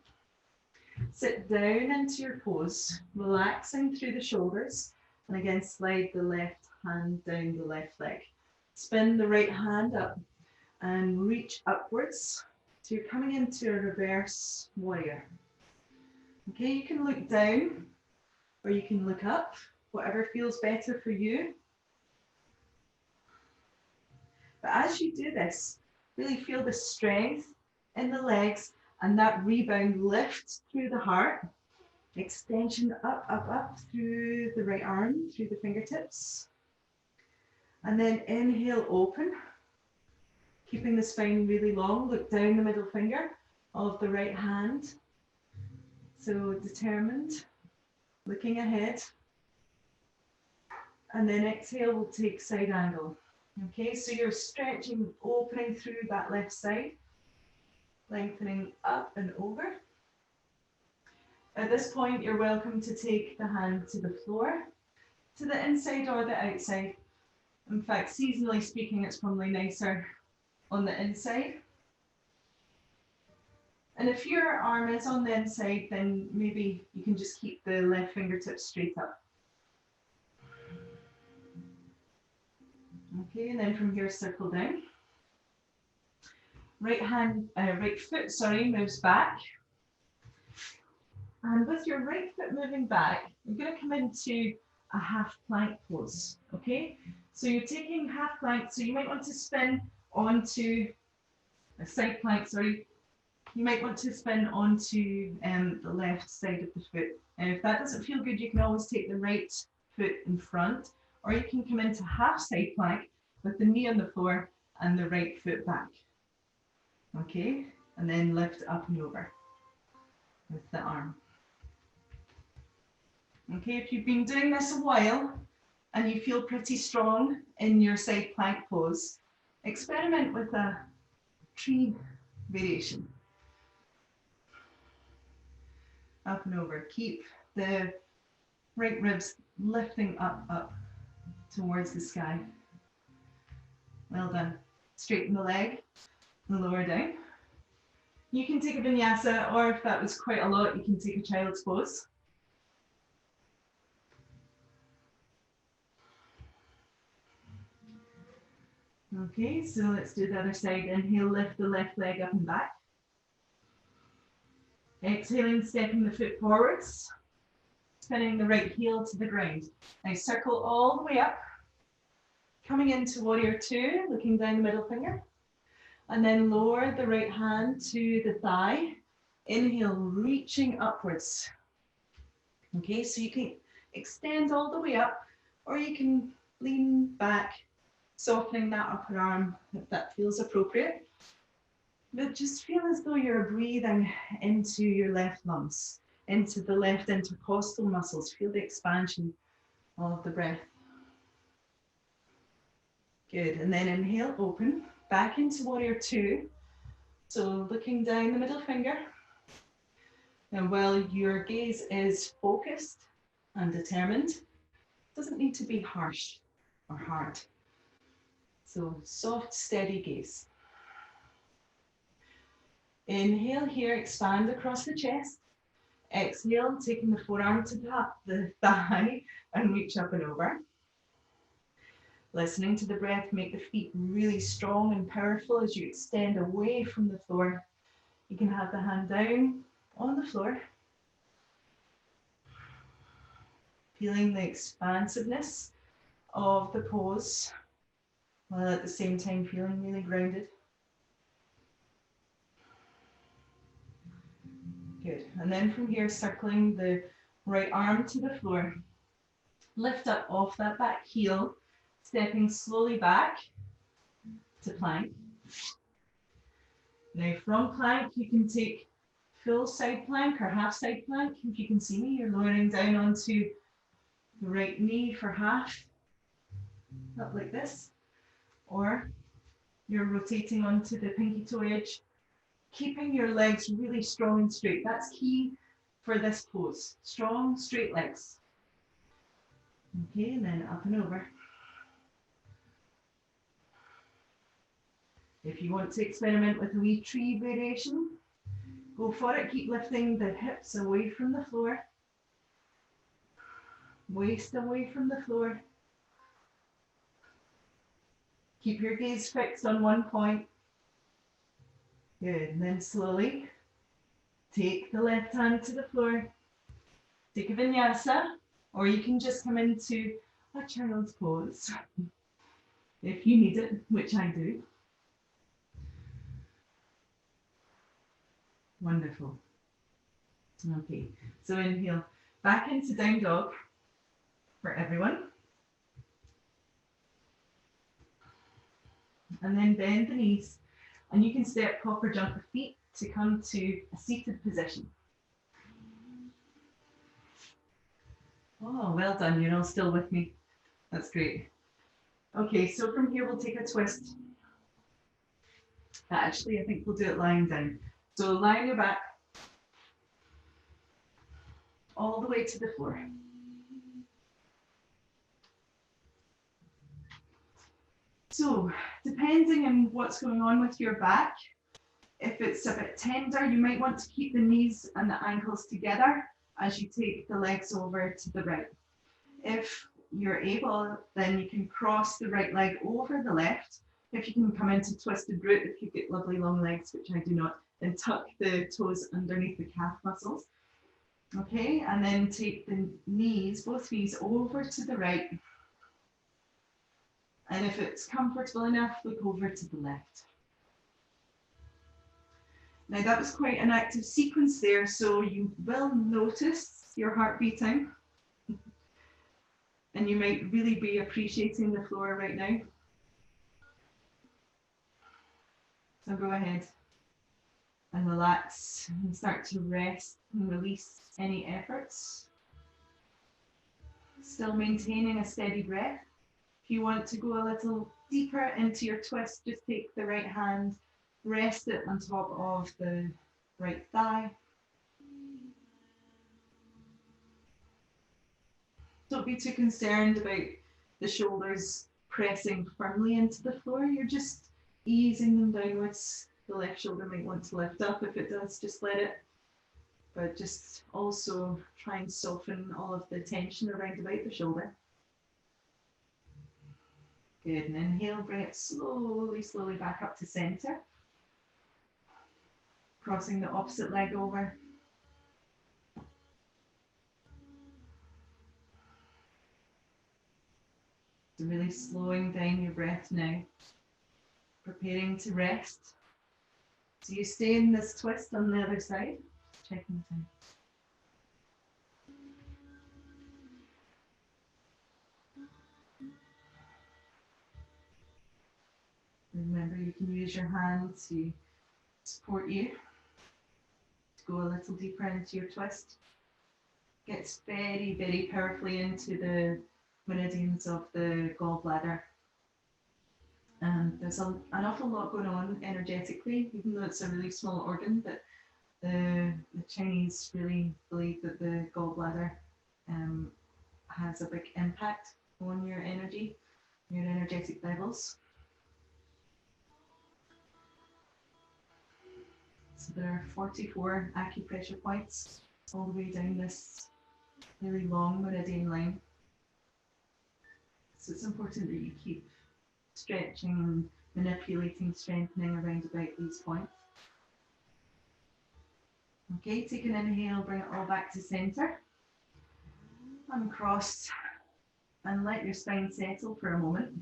Sit down into your pose, relaxing through the shoulders. And again, slide the left hand down the left leg. Spin the right hand up and reach upwards. So you're coming into a reverse warrior. Okay, you can look down or you can look up, whatever feels better for you. But as you do this, really feel the strength in the legs and that rebound lift through the heart. Extension up, up, up through the right arm, through the fingertips. And then inhale, open. Keeping the spine really long, look down the middle finger of the right hand. So determined, looking ahead. And then exhale, we'll take side angle. Okay, so you're stretching, opening through that left side, lengthening up and over. At this point, you're welcome to take the hand to the floor, to the inside or the outside. In fact, seasonally speaking, it's probably nicer on the inside. And if your arm is on the inside, then maybe you can just keep the left fingertips straight up. Okay, and then from here, circle down. Right foot moves back. And with your right foot moving back, you're going to come into a half plank pose. Okay, so you're taking half plank, so you might want to spin onto a side plank, you might want to spin onto the left side of the foot. And if that doesn't feel good, you can always take the right foot in front, or you can come into half side plank with the knee on the floor and the right foot back. Okay, and then lift up and over with the arm. Okay, if you've been doing this a while and you feel pretty strong in your side plank pose, experiment with a tree variation. up and over. Keep the right ribs lifting up towards the sky. Well done. Straighten the leg, the lower down. You can take a vinyasa, or if that was quite a lot, you can take a child's pose. Okay, so let's do the other side. Inhale, lift the left leg up and back. Exhaling, stepping the foot forwards, spinning the right heel to the ground. Now circle all the way up, coming into warrior two, looking down the middle finger, and then lower the right hand to the thigh. Inhale, reaching upwards. Okay, so you can extend all the way up, or you can lean back, softening that upper arm if that feels appropriate. But just feel as though you're breathing into your left lungs, into the left intercostal muscles. Feel the expansion of the breath. Good, and then inhale, open, back into warrior two. So looking down the middle finger. And while your gaze is focused and determined, it doesn't need to be harsh or hard. So soft, steady gaze. Inhale here, expand across the chest. Exhale, taking the forearm to the thigh and reach up and over. Listening to the breath, make the feet really strong and powerful as you extend away from the floor. You can have the hand down on the floor. Feeling the expansiveness of the pose, while at the same time feeling really grounded. Good. And then from here, circling the right arm to the floor. Lift up off that back heel, stepping slowly back to plank. Now from plank, you can take full side plank or half side plank. If you can see me, you're lowering down onto the right knee for half, up like this. Or you're rotating onto the pinky toe edge, keeping your legs really strong and straight. That's key for this pose. Strong, straight legs. Okay, and then up and over. If you want to experiment with a wee tree variation, go for it. Keep lifting the hips away from the floor. Waist away from the floor. Keep your gaze fixed on one point. Good, and then slowly take the left hand to the floor. Take a vinyasa, or you can just come into a child's pose if you need it, which I do. Wonderful. Okay, so inhale, back into down dog for everyone. And then bend the knees, and you can step, hop or jump the feet to come to a seated position. Oh, well done, you're all still with me. That's great. Okay, so from here we'll take a twist. Actually, I think we'll do it lying down. So lie on your back, all the way to the floor. So, depending on what's going on with your back, if it's a bit tender, you might want to keep the knees and the ankles together as you take the legs over to the right. If you're able, then you can cross the right leg over the left. If you can come into twisted root, if you've got lovely long legs, which I do not, then tuck the toes underneath the calf muscles. Okay, and then take the knees, both knees over to the right. And if it's comfortable enough, look over to the left. Now that was quite an active sequence there, so you will notice your heart beating. And you might really be appreciating the floor right now. So go ahead and relax and start to rest and release any efforts. Still maintaining a steady breath. If you want to go a little deeper into your twist, just take the right hand, rest it on top of the right thigh. Don't be too concerned about the shoulders pressing firmly into the floor. You're just easing them downwards. The left shoulder might want to lift up. If it does, just let it. But just also try and soften all of the tension around about the shoulder. Good, and inhale, bring it slowly, slowly back up to center. Crossing the opposite leg over. So really slowing down your breath now. Preparing to rest. So you stay in this twist on the other side. Checking the time. Remember, you can use your hand to support you to go a little deeper into your twist. Gets very, very powerfully into the meridians of the gallbladder. And there's an awful lot going on energetically, even though it's a really small organ, but the Chinese really believe that the gallbladder has a big impact on your energy, your energetic levels. So there are 44 acupressure points all the way down this really long meridian line. So it's important that you keep stretching and manipulating, strengthening around about these points. Okay, take an inhale, bring it all back to center. Uncross and let your spine settle for a moment.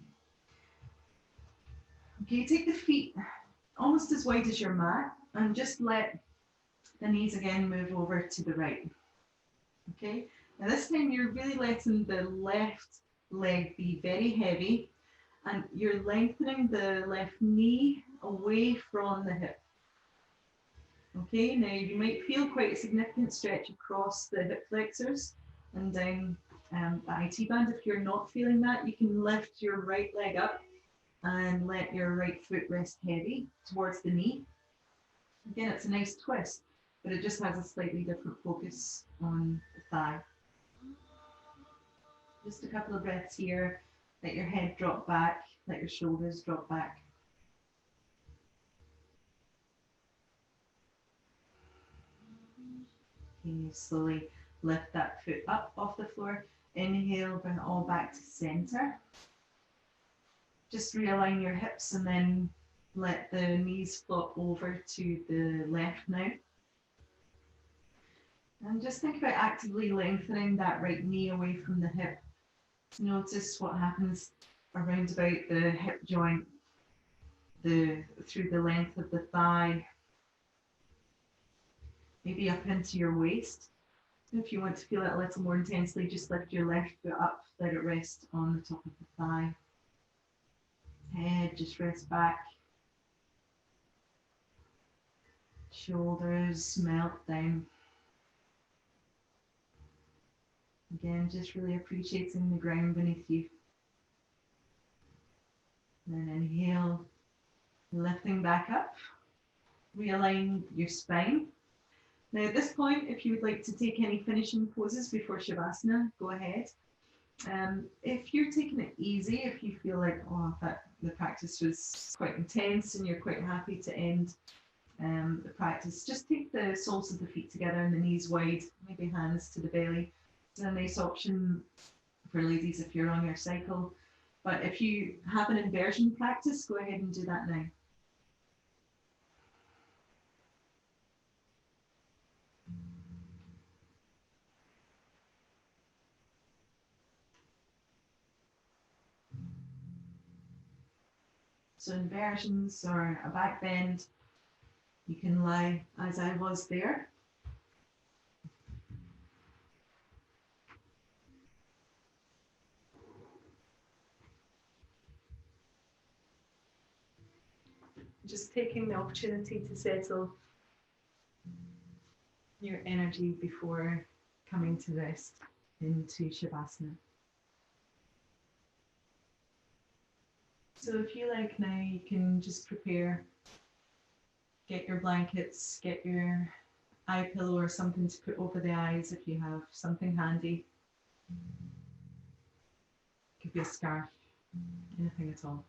Okay, take the feet almost as wide as your mat and just let the knees again move over to the right. Okay, now this time you're really letting the left leg be very heavy and you're lengthening the left knee away from the hip. Okay, now you might feel quite a significant stretch across the hip flexors and down the IT band. If you're not feeling that, you can lift your right leg up and let your right foot rest heavy towards the knee. Again, it's a nice twist, but it just has a slightly different focus on the thigh. Just a couple of breaths here. Let your head drop back, let your shoulders drop back. Okay, slowly lift that foot up off the floor. Inhale, bring it all back to center. Just realign your hips and then let the knees flop over to the left now. And just think about actively lengthening that right knee away from the hip. Notice what happens around about the hip joint, through the length of the thigh, maybe up into your waist. If you want to feel it a little more intensely, just lift your left foot up, let it rest on the top of the thigh. Head just rest back. Shoulders melt down. Again, just really appreciating the ground beneath you. Then inhale, lifting back up. Realign your spine. Now at this point, if you would like to take any finishing poses before Shavasana, go ahead. If you're taking it easy, if you feel like, the practice was quite intense and you're quite happy to end the practice, just take the soles of the feet together and the knees wide, maybe hands to the belly. It's a nice option for ladies if you're on your cycle. But if you have an inversion practice, go ahead and do that now. So inversions or a back bend, you can lie as I was there. Just taking the opportunity to settle your energy before coming to rest into Shavasana. So if you like now, you can just prepare, get your blankets, get your eye pillow or something to put over the eyes if you have something handy. Could be a scarf, anything at all.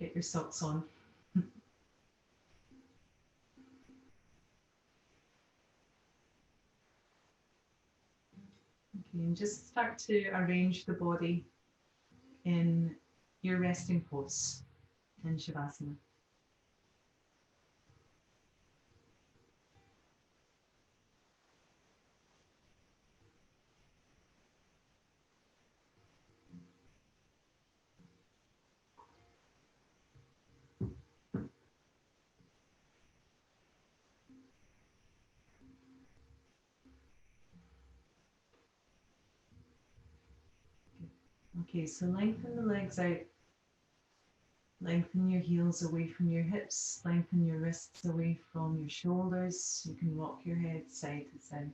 Get your socks on. Okay, and just start to arrange the body in your resting pose in Shavasana. Okay, so lengthen the legs out. Lengthen your heels away from your hips. Lengthen your wrists away from your shoulders. You can rock your head side to side.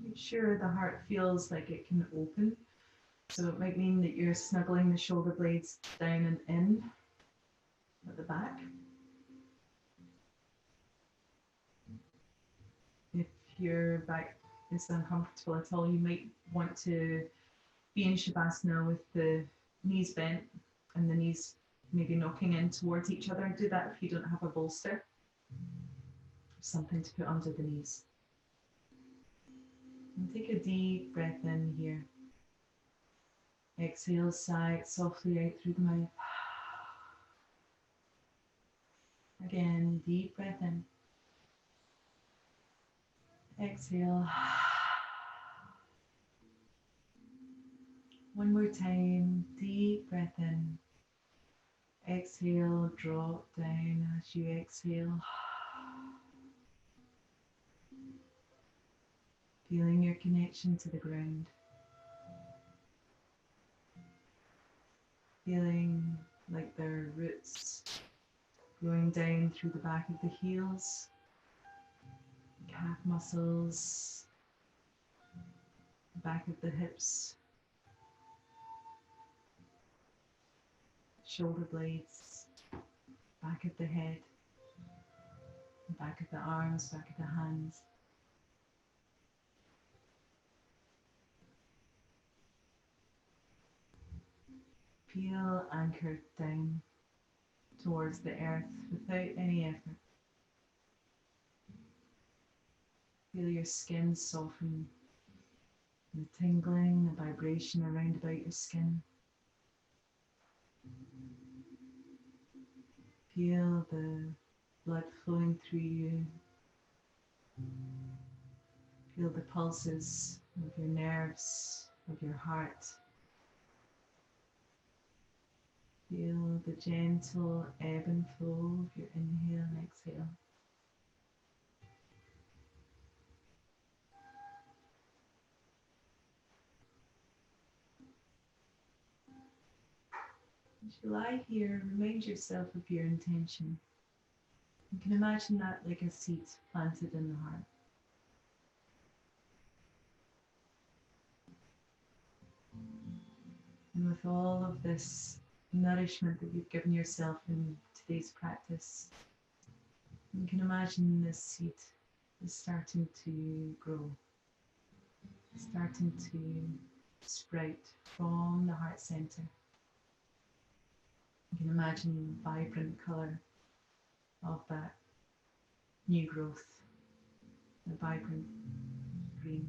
Make sure the heart feels like it can open. So it might mean that you're snuggling the shoulder blades down and in at the back. If your back is uncomfortable at all, you might want to be in Shavasana with the knees bent and the knees maybe knocking in towards each other. Do that if you don't have a bolster. Something to put under the knees. And take a deep breath in here. Exhale, sigh softly out through the mouth. Again, deep breath in. Exhale. One more time, deep breath in. Exhale, drop down as you exhale. Feeling your connection to the ground. Feeling like there are roots going down through the back of the heels, calf muscles, back of the hips, shoulder blades, back of the head, back of the arms, back of the hands. Feel anchored down towards the earth without any effort. Feel your skin soften, the tingling, the vibration around about your skin. Feel the blood flowing through you. Feel the pulses of your nerves, of your heart. Feel the gentle ebb and flow of your inhale and exhale. As you lie here, remind yourself of your intention. You can imagine that like a seed planted in the heart. And with all of this nourishment that you've given yourself in today's practice, you can imagine this seed is starting to grow, starting to sprout from the heart center. You can imagine the vibrant colour of that new growth, the vibrant green.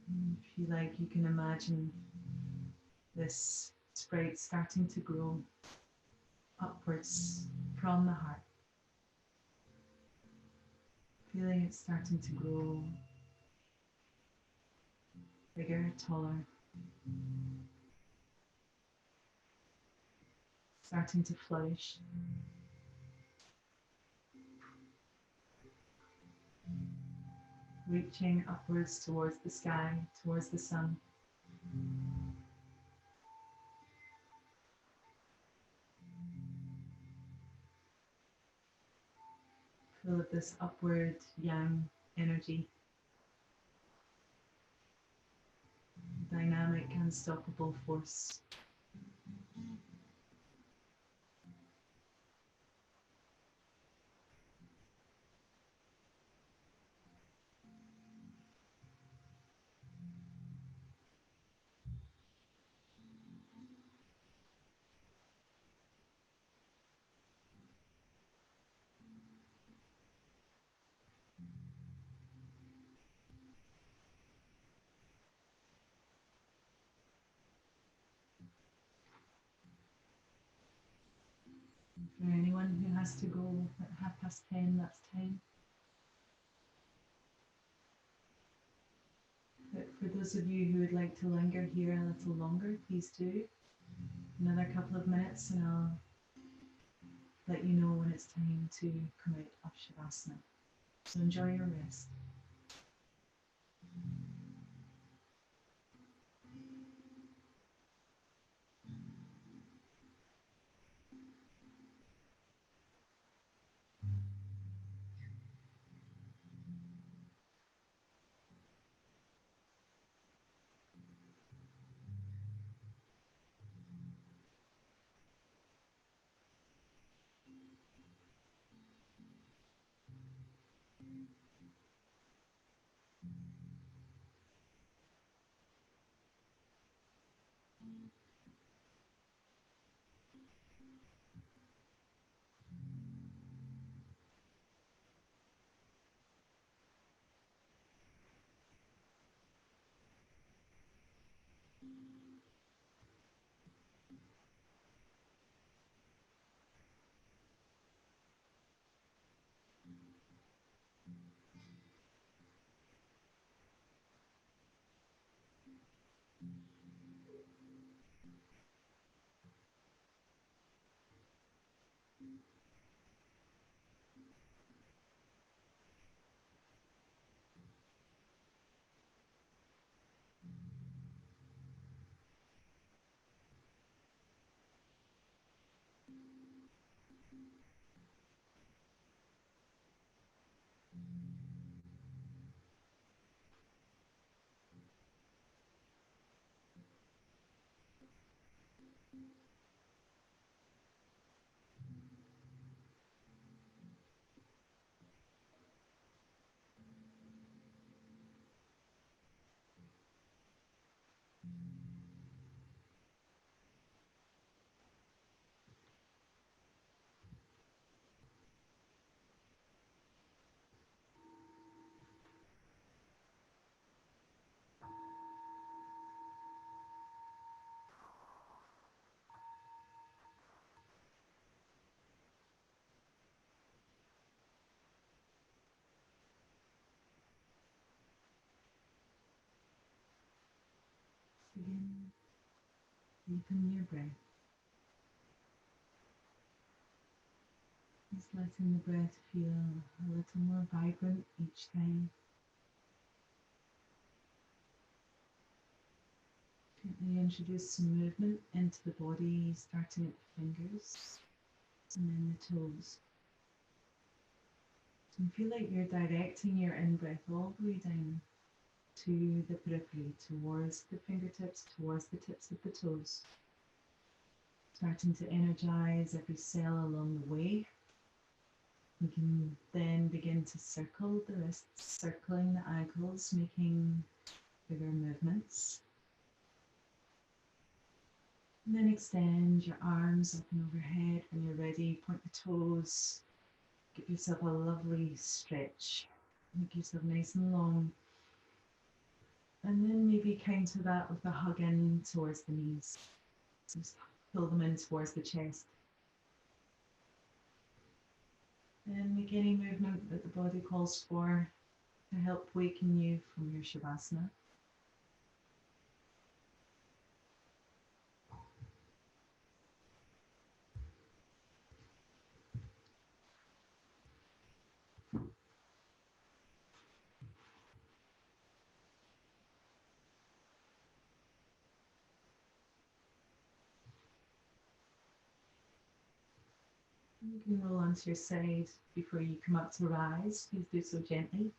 And if you like, you can imagine this sprout starting to grow upwards from the heart. Feeling it starting to grow bigger, taller. Starting to flourish. Reaching upwards towards the sky, towards the sun. Full of this upward yang energy. Dynamic, unstoppable force. For anyone who has to go at 10:30, that's 10. But for those of you who would like to linger here a little longer, please do. Another couple of minutes and I'll let you know when it's time to come out of Shavasana. So enjoy your rest. Begin deepening your breath. Just letting the breath feel a little more vibrant each time. Gently introduce some movement into the body, starting at the fingers and then the toes. And feel like you're directing your in-breath all the way down to the periphery, towards the fingertips, towards the tips of the toes. Starting to energize every cell along the way. We can then begin to circle the wrists, circling the ankles, making bigger movements. And then extend your arms up and overhead. When you're ready, point the toes. Give yourself a lovely stretch. Make yourself nice and long. And then maybe counter that with a hug in towards the knees. Just pull them in towards the chest. And make any movement that the body calls for to help waken you from your Shavasana. You can roll onto your side before you come up to rise. Please do so gently.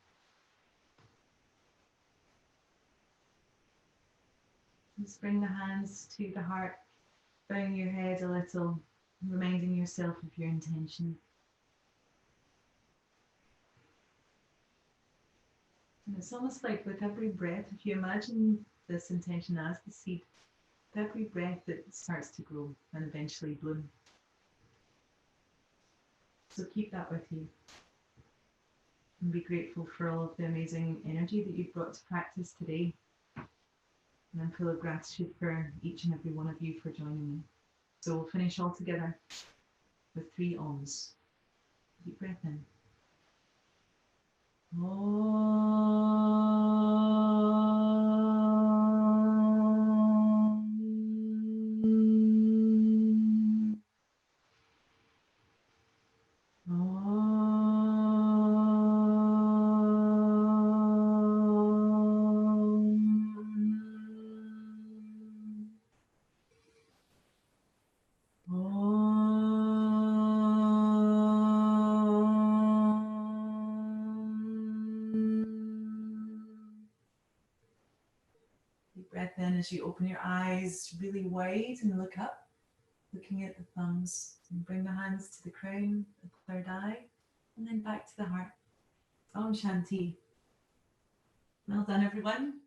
Just bring the hands to the heart, bowing your head a little, reminding yourself of your intention. And it's almost like with every breath, if you imagine this intention as the seed, with every breath it starts to grow and eventually bloom. So keep that with you. And be grateful for all of the amazing energy that you've brought to practice today. And I'm full of gratitude for each and every one of you for joining me. So we'll finish all together. with 3 Oms. Deep breath in. Om. Deep breath in as you open your eyes really wide and look up, looking at the thumbs, and bring the hands to the crown, the third eye, and then back to the heart. Om Shanti. Well done, everyone.